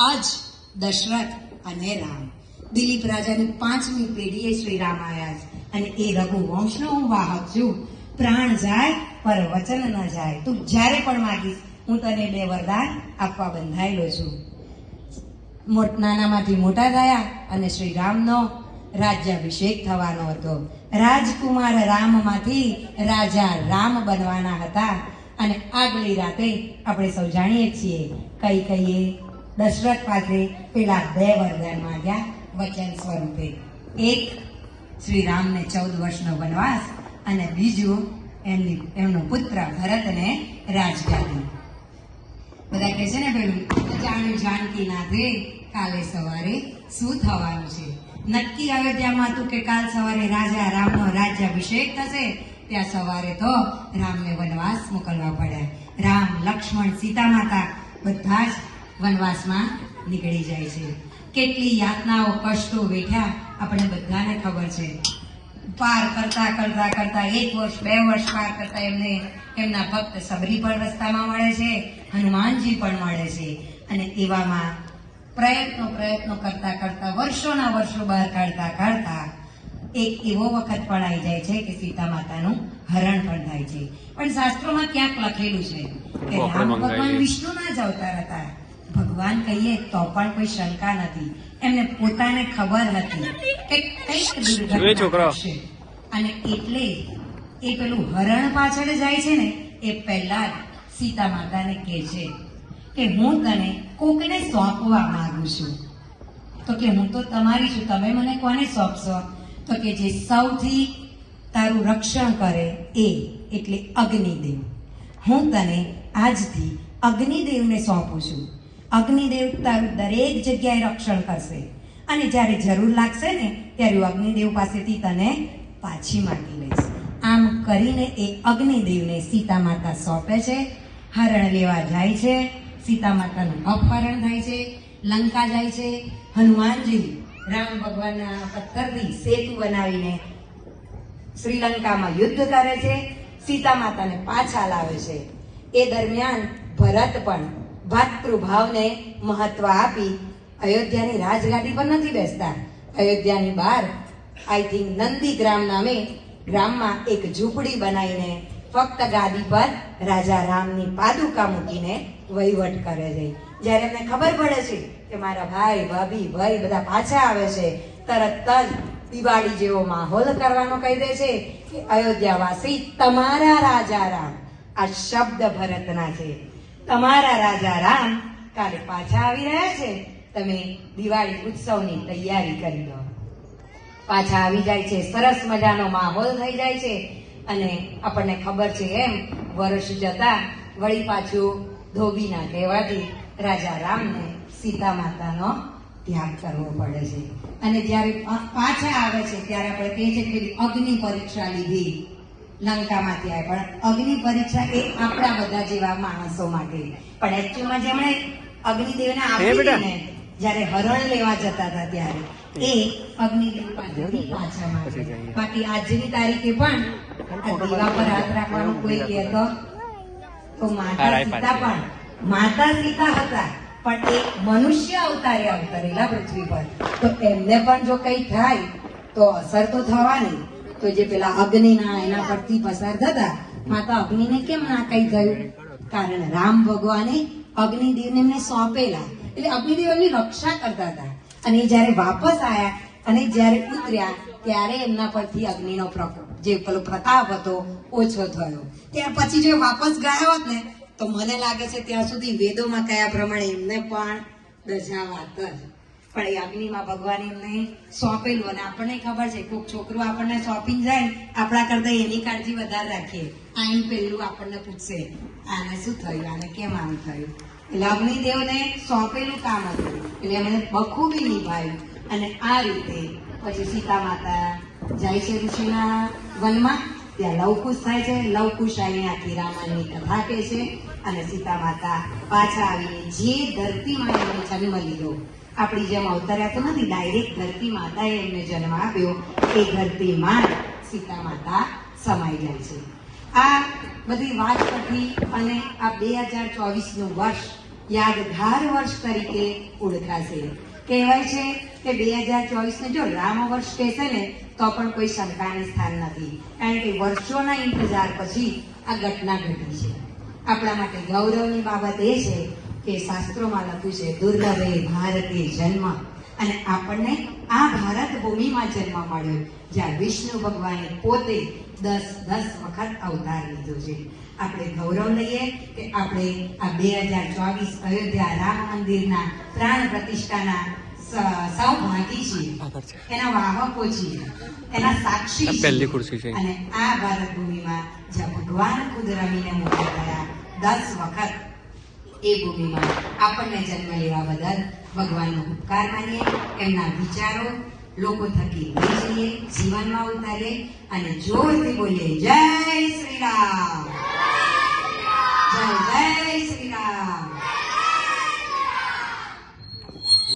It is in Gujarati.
આ જ દશરથ અને રામ, દિલીપ રાજાની 5મી પેઢીએ શ્રી રામ આવ્યા છે અને એ રઘુવંશનો હું વાહક છું. પ્રાણ જાય પર વચન ન જાય. તું જ્યારે પણ માગીશ હું તને 2 વરદાન આપવા બંધાયેલો છું. નાનામાંથી મોટા થયા અને શ્રી રામનો રાજ્યાભિષેક થવાનો હતો. રાજકુમાર રામમાંથી રાજા રામ બનવાના હતા. અને આગલી રાતે આપણે સૌ જાણીએ છીએ કહીએ દશરથ પાસે પેલા 2 વરદાન માંગ્યા વચન સ્વરૂપે. એક શ્રી રામને 14 વર્ષનો વનવાસ અને બીજું એમનો પુત્ર ભરતને રાજગાદી. બધા કહે છે ને પેલું જાણ્યું જાનકી નાથે કાલે સવારે શું થવાનું છે. નક્કી અયોધ્યામાં હતું કે કાલ સવારે રાજા રામનો રાજ્યાભિષેક થશે. ત્યાં સવારે તો રામને વનવાસ મોકલવા પડ્યા. રામ, લક્ષ્મણ, સીતા માતા બધા જ વનવાસમાં નીકળી જાય છે. કેટલી યાતનાઓ, કષ્ટો વેઠ્યા આપણે બધાને ખબર છે. પાર કરતા 1 વર્ષ 2 વર્ષ પાર કરતા એમના ભક્ત સબરી પણ રસ્તામાં મળે છે, હનુમાનજી પણ મળે છે. અને એવામાં પ્રયત્નો કરતા વર્ષોના વર્ષો બહાર કાઢતા એક એવો વખત પણ આવી જાય છે કે સીતા માતાનું હરણ પણ થાય છે. પણ શાસ્ત્રોમાં ક્યાંક લખેલું છે કે રામ ભગવાન વિષ્ણુના જ અવતાર હતા. ભગવાન કહીએ તો પણ કોઈ શંકા નથી. એમને પોતાને ખબર હતી કે કઈક દુર્ઘટના થશે અને એટલે એ પેલું હરણ પાછળ જાય છે ને એ પહેલા જ સીતા માતાને કહે છે કે હું તને કોકને સોંપવા માંગુ છું. તો કે હું તો તમારી છું, તમે મને કોને સોંપશો? તો કે જે સૌથી તારું રક્ષણ કરે એ એટલે અગ્નિદેવ. હું તને આજથી અગ્નિદેવને સોંપું છું. અગ્નિદેવ તારું દરેક જગ્યાએ રક્ષણ કરશે અને જ્યારે જરૂર લાગશે ને ત્યારે હું અગ્નિદેવ પાસેથી તને પાછી માંગી લઈશ. આમ કરીને એ અગ્નિદેવને સીતા માતા સોંપે છે. હરણ લેવા જાય છે. સીતા માતાનું અપહરણ થાય છે. લંકા જાય છે. હનુમાનજી રામ ભગવાનના પથ્થરથી સેતુ બનાવીને શ્રીલંકામાં યુદ્ધ કરે છે. સીતા માતાને પાછા લાવે છે. એ દરમિયાન ભરત પણ ભાતૃભાવને મહત્વ આપી અયોધ્યાની રાજગાદી પર નથી બેસતા. અયોધ્યાની બહાર આઈ થિંક નંદીગ્રામ નામે ગ્રામમાં એક ઝૂંપડી બનાવીને ફક્ત ગાદી પર રાજા રામની પાદુકા મૂકીને વહીવટ કરે છે. જ્યારે એમને ખબર પડે છે કે મારા ભાઈ, ભાભી, ભાઈ બધા પાછા આવે છે, તરત જ દિવાળી જેવો માહોલ કરવાનો કહી દે છે કે અયોધ્યાવાસી તમારા રાજા રામ, આ શબ્દ ભરતના છે, તમારા રાજા રામ કાલે પાછા આવી રહ્યા છે, તમે દિવાળી ઉત્સવની તૈયારી કરી લો. પાછા આવી જાય છે. સરસ મજાનો માહોલ થઈ જાય છે અને આપણને ખબર છે એમ વર્ષ જતા વળી પાછું ધોબીના કહેવાથી રાજા રામને સીતા માતાનો ત્યાગ કરવો પડે છે. અને જ્યારે પાછા આવે છે ત્યારે આપણે કહીએ છીએ કે અગ્નિ પરીક્ષા લીધી લંકામાંથી આવે. પણ અગ્નિ પરીક્ષા એ આપણા બધા જેવા માણસો માટે, પણ એકચ્યુઅલમાં જેમણે અગ્નિદેવને આપી ને જ્યારે હરણ લેવા જતા હતા ત્યારે એ અગ્નિદેવ પાસેથી પાછા માંગે. બાકી આજની તારીખે પણ દીવા પર હાથ રાખવાનું કોઈ કહેતો તો માતા સીતા હતા પણ એ મનુષ્ય અવતારે અવતરેલા પૃથ્વી પર, તો એમને પણ જો કઈ થાય તો અસર તો થવાની. તો જે પેલા અગ્નિના એના પરથી પસાર થતા, માતા અગ્નિને કેમ ના કઈ થયું? કારણ રામ ભગવાને અગ્નિદેવને એમને સોંપેલા, એટલે અગ્નિદેવ એમની રક્ષા કરતા હતા. અને જયારે વાપસ આયા અને જયારે ઉતર્યા ત્યારે એમના પરથી અગ્નિનો પ્રકોપ, જે પેલો પ્રતાપ હતો, ઓછો થયો. ત્યાર પછી જો વાપસ ગયા હોત ને તો મને લાગે છે ત્યાં સુધી વેદોમાં કયા પ્રમાણે એમને પણ દજાવાત જ. પણ એ અગ્નિમાં ભગવાન એમને સોંપેલું. અને આપણને ખબર છે કોઈક છોકરો આપણને સોંપીને જાય આપણા કરતા એની કાળજી વધારે રાખીએ. આઈને પેલું આપણને પૂછશે આને શું થયું, આને કેમ આમ થયું. એટલે અગ્નિદેવને સોંપેલું કામ હતું એટલે એમણે બખૂબી નિભાવ્યું. અને આ રીતે પછી સીતા માતા જાય છે ઋષિના વનમાં. ત્યાં લવકુશ થાય છે. લવકુશ આવીને આખી રામાયણની કથા કહે છે. અને સીતા માતા પાછા આવીને જે ધરતીમાં એમને જન્મ લીધો, આપણી જેમ અવતર્યા તો નથી, ડાયરેક્ટ ધરતી માતાએ એમને જન્મ આપ્યો, એ ધરતીમાં સીતા માતા સમાઈ જાય છે. આ બધી વાત પરથી અને આ 2024નું વર્ષ યાદગાર વર્ષ તરીકે ઓળખાશે. કહેવાય છે કે 2024 જો રામ વર્ષ કહેશે ને તો પણ કોઈ શંકાને સ્થાન નથી, કારણ કે વર્ષોના ઇંતજાર પછી આ ઘટના ઘટી છે. આપણા માટે ગૌરવની બાબત એ છે કે શાસ્ત્રોમાં લખ્યું છે દુર્લભે ભારતે જન્મ, અને આપણને આ ભારત ભૂમિમાં જન્મ મળ્યો જ્યાં વિષ્ણુ ભગવાને પોતે 10 વખત અવતાર લીધો છે. આપણે ગૌરવ લઈએ કે આપણે આ 2024 અયોધ્યા રામ મંદિરના પ્રાણ પ્રતિષ્ઠાના સૌભાગી છીએ, એના વાહકો છીએ, એના સાક્ષી છીએ. અને આ ભારત ભૂમિમાં જ્યાં ભગવાન ખુદ રમીને મોટા થયા 10 વખત, એ ભૂમિમાં આપણને જન્મ લેવા બદલ ભગવાનનો ઉપકાર માનીએ, એમના વિચારો લોકો થકી લઈ જઈએ, જીવનમાં ઉતારીએ અને જોરથી બોલીએ જય શ્રી રામ, જય જય